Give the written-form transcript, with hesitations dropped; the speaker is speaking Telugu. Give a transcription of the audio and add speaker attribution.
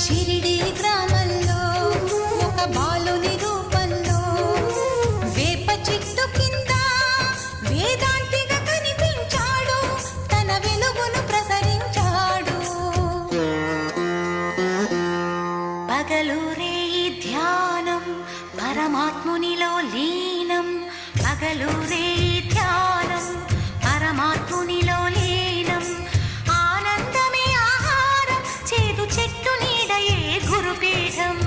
Speaker 1: షిరిడి గ్రామంలో ఒక బాలుని రూపంలో వేప చెట్టు కింద వేదాంతిగా కనిపించాడు, తన వెలుగును ప్రసరించాడు. పగలూరే ధ్యానం పరమాత్మునిలో లీనం, పగలూరే ధ్యానం పరమాత్మునిలో లీనం. ఆనందమే ఆహారం, చేదు చెట్టు నీడయే గురుపీఠం.